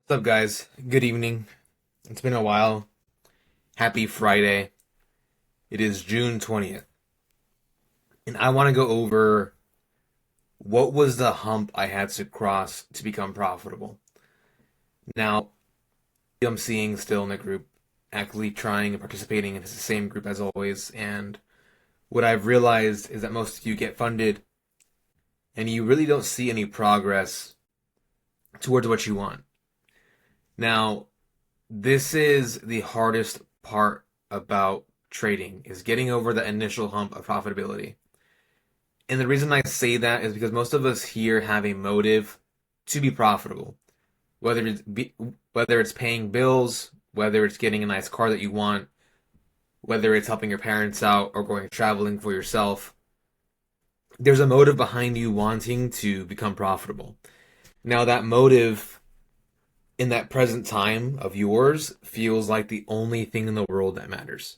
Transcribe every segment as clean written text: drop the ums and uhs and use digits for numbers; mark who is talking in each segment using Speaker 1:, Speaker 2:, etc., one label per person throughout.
Speaker 1: What's up, guys? Good evening. It's been a while. Happy Friday. It is June 20th. And I want to go over what was the hump I had to cross to become profitable. Now, I'm seeing still in the group, actively trying and participating in the same group as always. And what I've realized is that most of you get funded and you really don't see any progress towards what you want. Now, this is the hardest part about trading is getting over the initial hump of profitability. And the reason I say that is because most of us here have a motive to be profitable, whether it's paying bills, whether it's getting a nice car that you want, whether it's helping your parents out or going traveling for yourself. There's a motive behind you wanting to become profitable. Now that motive in that present time of yours feels like the only thing in the world that matters.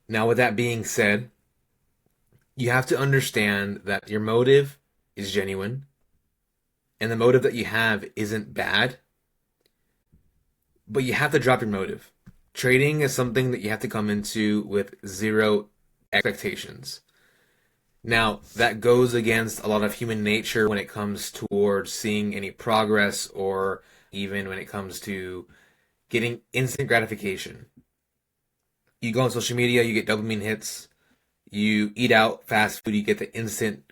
Speaker 1: Now, with that being said, you have to understand that your motive is genuine and the motive that you have isn't bad, but you have to drop your motive. Trading is something that you have to come into with zero expectations. Now, that goes against a lot of human nature when it comes towards seeing any progress or even when it comes to getting instant gratification. You go on social media, you get dopamine hits. You eat out fast food, you get the instant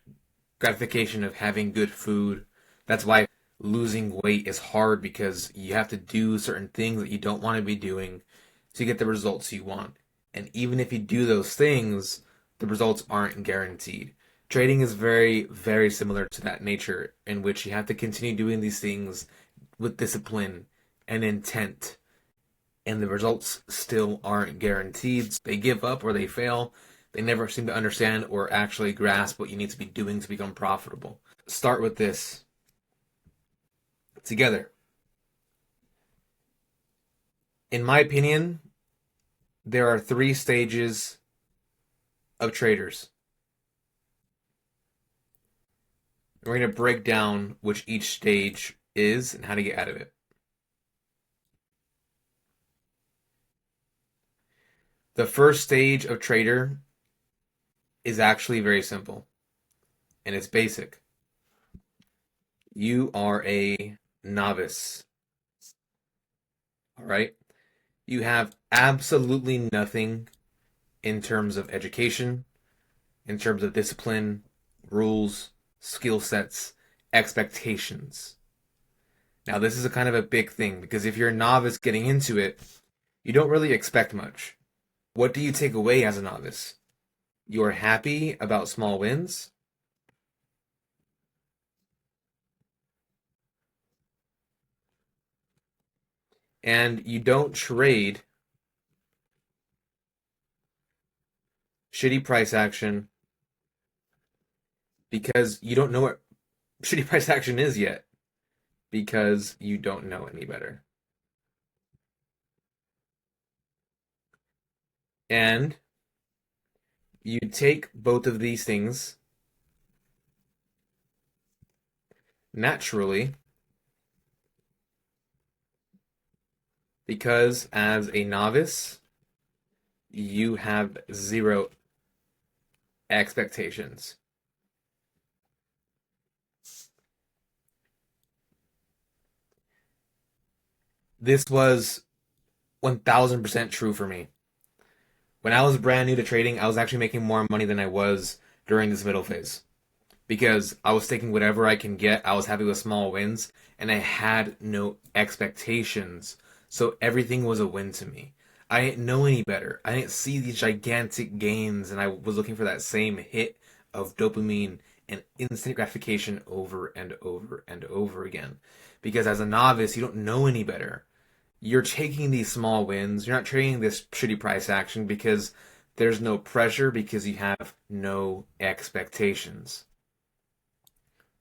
Speaker 1: gratification of having good food. That's why losing weight is hard because you have to do certain things that you don't want to be doing to get the results you want. And even if you do those things, the results aren't guaranteed. Trading is very, very similar to that nature in which you have to continue doing these things with discipline and intent. And the results still aren't guaranteed. They give up or they fail. They never seem to understand or actually grasp what you need to be doing to become profitable. Start with this together. In my opinion, there are three stages of traders. We're going to break down which each stage is and how to get out of it. The first stage of trader is actually very simple and it's basic. You are a novice. All right? You have absolutely nothing in terms of education, in terms of discipline, rules, skill sets, expectations. Now, this is a kind of a big thing because if you're a novice getting into it, you don't really expect much. What do you take away as a novice? You're happy about small wins. And you don't trade shitty price action because you don't know what shitty price action is yet because you don't know any better. And you take both of these things naturally because as a novice, you have zero expectations. This was 1000% true for me. When I was brand new to trading, I was actually making more money than I was during this middle phase because I was taking whatever I can get. I was happy with small wins and I had no expectations. So everything was a win to me. I didn't know any better. I didn't see these gigantic gains and I was looking for that same hit of dopamine and instant gratification over and over and over again. Because as a novice, you don't know any better. You're taking these small wins. You're not trading this shitty price action because there's no pressure because you have no expectations.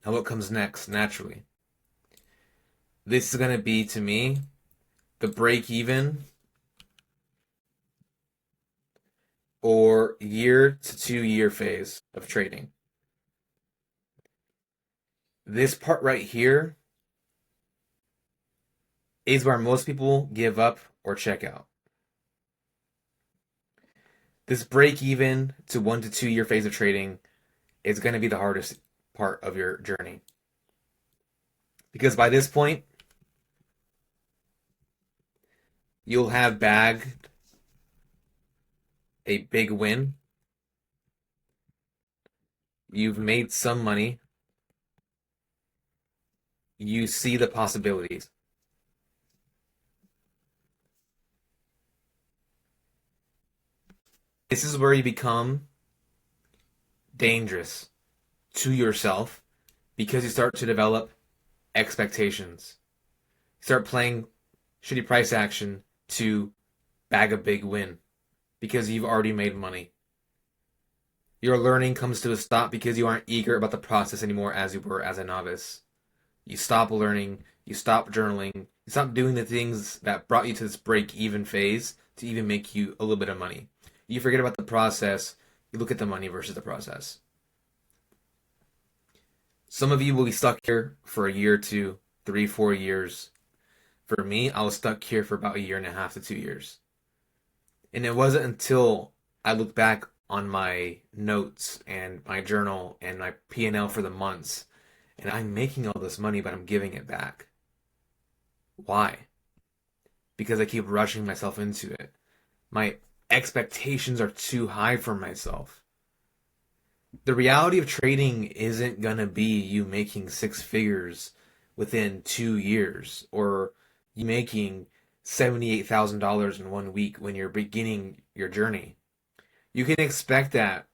Speaker 1: Now, what comes next, naturally? This is going to be, to me, the break even or year to 2 year phase of trading. This part right here is where most people give up or check out. This break even to 1 to 2 year phase of trading is going to be the hardest part of your journey. Because by this point, you'll have bagged a big win. You've made some money. You see the possibilities. This is where you become dangerous to yourself because you start to develop expectations. You start playing shitty price action to bag a big win because you've already made money. Your learning comes to a stop because you aren't eager about the process anymore as you were as a novice. You stop learning, you stop journaling, you stop doing the things that brought you to this break-even phase to even make you a little bit of money. You forget about the process, you look at the money versus the process. Some of you will be stuck here for a year or two, 3, 4 years. For me, I was stuck here for about 1.5 to 2 years. And it wasn't until I looked back on my notes and my journal and my P&L for the months, and I'm making all this money, but I'm giving it back. Why? Because I keep rushing myself into it. My expectations are too high for myself. The reality of trading isn't going to be you making 6 figures within 2 years or you making $78,000 in 1 week when you're beginning your journey. You can expect that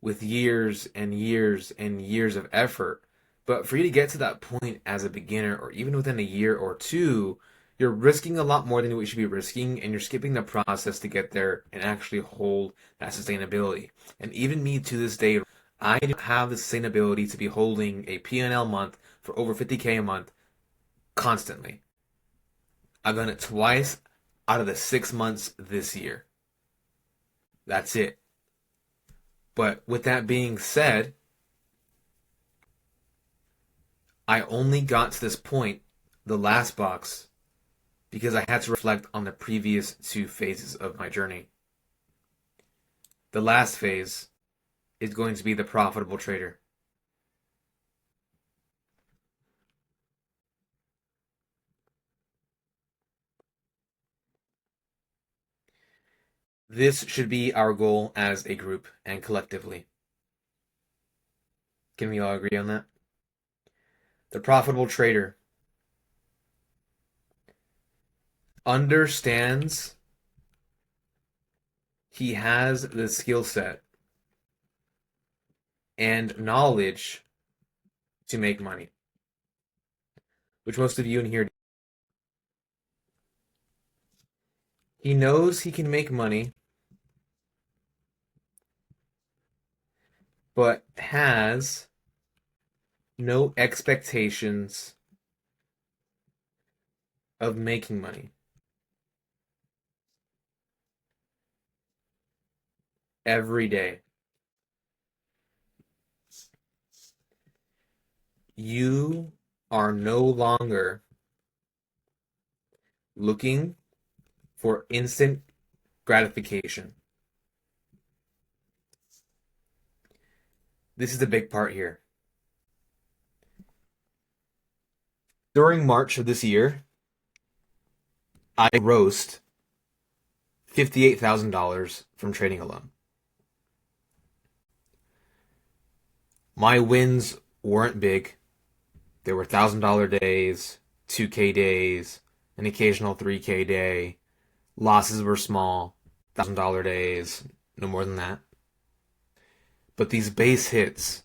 Speaker 1: with years and years and years of effort. But for you to get to that point as a beginner or even within a year or two, you're risking a lot more than what you should be risking, and you're skipping the process to get there and actually hold that sustainability. And even me to this day, I don't have the sustainability to be holding a P&L month for over 50K a month constantly. I've done it twice out of the 6 months this year. That's it. But with that being said, I only got to this point, the last box, because I had to reflect on the previous 2 phases of my journey. The last phase is going to be the profitable trader. This should be our goal as a group and collectively. Can we all agree on that? The profitable trader understands he has the skill set and knowledge to make money, which most of you in here, he knows he can make money, but has no expectations of making money. Every day. You are no longer looking for instant gratification. This is the big part here. During March of this year, I grossed $58,000 from trading alone. My wins weren't big. There were $1,000 days, 2K days, an occasional 3K day. Losses were small, $1,000 days, no more than that. But these base hits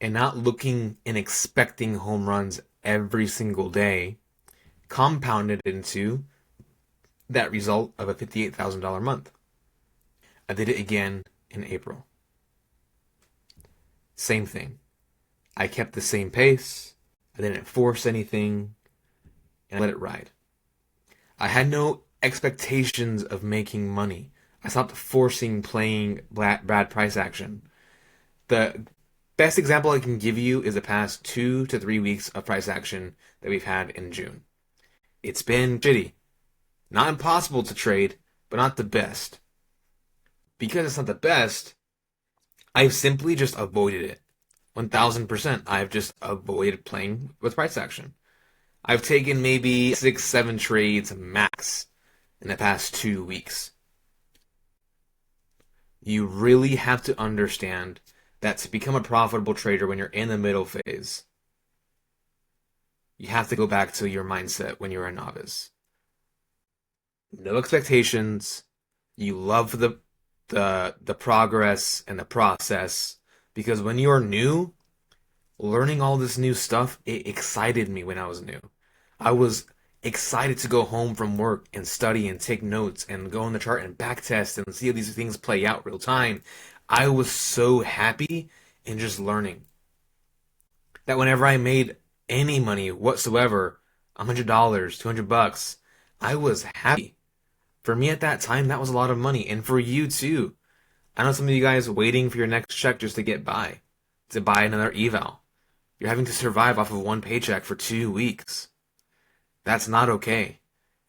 Speaker 1: and not looking and expecting home runs every single day compounded into that result of a $58,000 month. I did it again in April. Same thing. I kept the same pace. I didn't force anything, and I let it ride. I had no expectations of making money. I stopped forcing playing bad price action. The best example I can give you is the past 2 to 3 weeks of price action that we've had in June. It's been shitty. Not impossible to trade, but not the best. Because it's not the best, I've simply just avoided it. 1000%. I've just avoided playing with price action. I've taken maybe 6, 7 trades max in the past 2 weeks. You really have to understand that to become a profitable trader when you're in the middle phase, you have to go back to your mindset when you're a novice. No expectations. You love the progress and the process because when you're new, learning all this new stuff, it excited me when I was new. I was excited to go home from work and study and take notes and go on the chart and backtest and see how these things play out real time. I was so happy in just learning that whenever I made any money whatsoever, $100, $200, I was happy. For me at that time, that was a lot of money, and for you too. I know some of you guys waiting for your next check just to get by, to buy another eval. You're having to survive off of one paycheck for 2 weeks. That's not okay.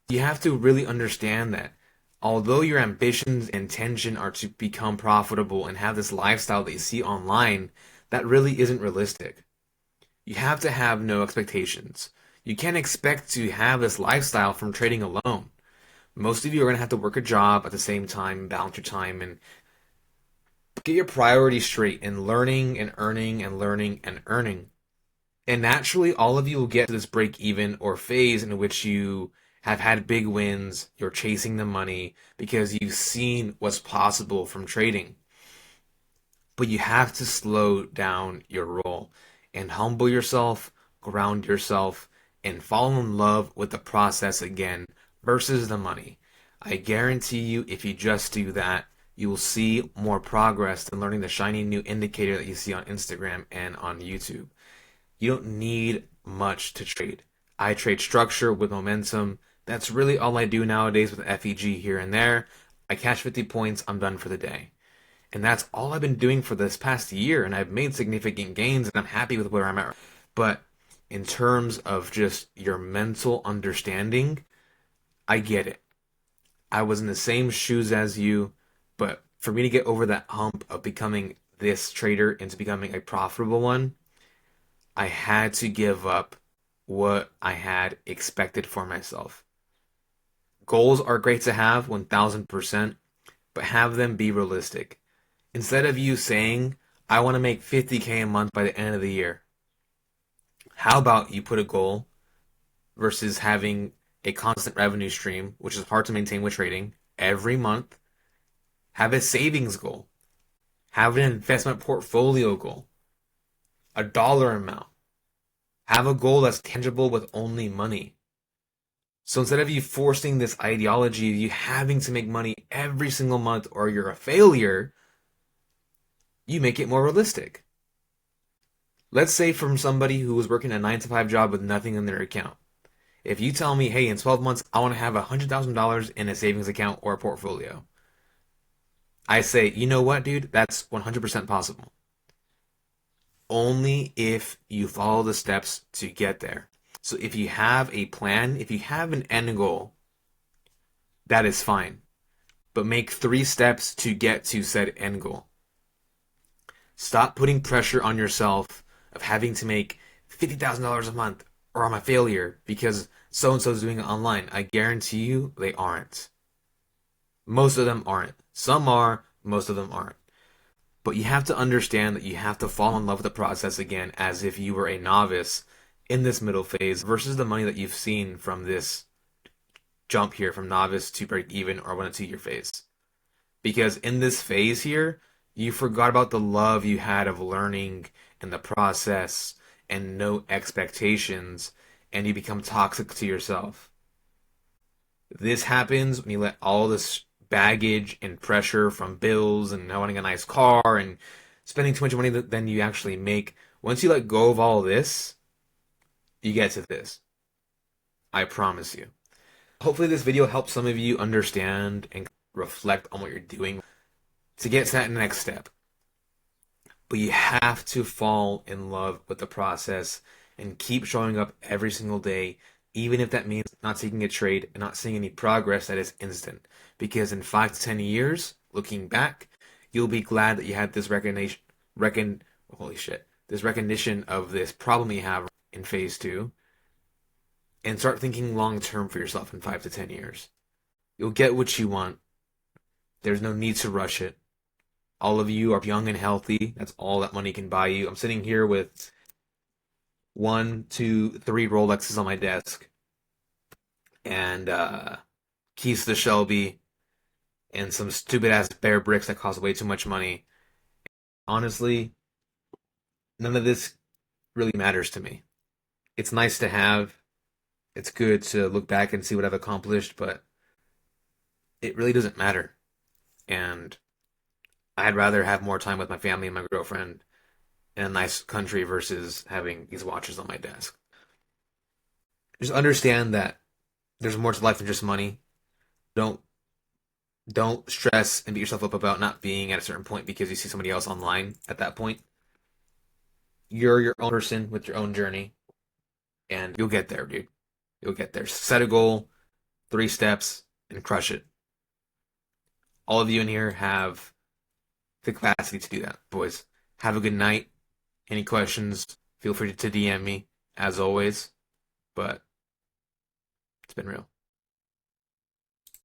Speaker 1: You have to really understand that although your ambitions and intention are to become profitable and have this lifestyle that you see online, that really isn't realistic. You have to have no expectations. You can't expect to have this lifestyle from trading alone. Most of you are going to have to work a job at the same time, balance your time, and get your priorities straight in learning and earning and learning and earning. And naturally, all of you will get to this break even or phase in which you have had big wins, you're chasing the money because you've seen what's possible from trading. But you have to slow down your roll and humble yourself, ground yourself, and fall in love with the process again versus the money. I guarantee you, if you just do that, you will see more progress than learning the shiny new indicator that you see on Instagram and on YouTube. You don't need much to trade. I trade structure with momentum. That's really all I do nowadays with FEG here and there. I cash 50 points, I'm done for the day. And that's all I've been doing for this past year, and I've made significant gains, and I'm happy with where I'm at. But in terms of just your mental understanding, I get it. I was in the same shoes as you, but for me to get over that hump of becoming this trader into becoming a profitable one, I had to give up what I had expected for myself. Goals are great to have 1000%, but have them be realistic. Instead of you saying, I want to make 50K a month by the end of the year, how about you put a goal versus having a constant revenue stream, which is hard to maintain with trading, every month? Have a savings goal. Have an investment portfolio goal. A dollar amount. Have a goal that's tangible with only money. So instead of you forcing this ideology of you having to make money every single month or you're a failure, you make it more realistic. Let's say from somebody who was working a 9 to 5 job with nothing in their account. If you tell me, hey, in 12 months, I want to have $100,000 in a savings account or a portfolio, I say, you know what, dude? That's 100% possible. Only if you follow the steps to get there. So if you have a plan, if you have an end goal, that is fine. But make 3 steps to get to said end goal. Stop putting pressure on yourself of having to make $50,000 a month or I'm a failure because so-and-so is doing it online. I guarantee you they aren't. Most of them aren't. Some are, most of them aren't. But you have to understand that you have to fall in love with the process again as if you were a novice in this middle phase versus the money that you've seen from this jump here from novice to break even or 1 to 2 year phase. Because in this phase here, you forgot about the love you had of learning and the process and no expectations, and you become toxic to yourself. This happens when you let all this baggage and pressure from bills and not wanting a nice car and spending too much money than you actually make. Once you let go of all this, you get to this. I promise you. Hopefully this video helps some of you understand and reflect on what you're doing to get to that next step. But you have to fall in love with the process and keep showing up every single day, even if that means not taking a trade and not seeing any progress that is instant. Because in 5 to 10 years, looking back, you'll be glad that you had this holy shit, this recognition of this problem you have in phase two, and start thinking long term for yourself in 5 to 10 years. You'll get what you want. There's no need to rush it. All of you are young and healthy. That's all that money can buy you. I'm sitting here with one, two, three Rolexes on my desk, and keys to the Shelby, and some stupid ass bear bricks that cost way too much money. Honestly, none of this really matters to me. It's nice to have. It's good to look back and see what I've accomplished, but it really doesn't matter. And I'd rather have more time with my family and my girlfriend in a nice country versus having these watches on my desk. Just understand that there's more to life than just money. Don't don't stress and beat yourself up about not being at a certain point because you see somebody else online at that point. You're your own person with your own journey, and you'll get there, dude. You'll get there. Set a goal, 3 steps, and crush it. All of you in here have the capacity to do that, boys. Have a good night. Any questions, feel free to DM me, as always. But it's been real.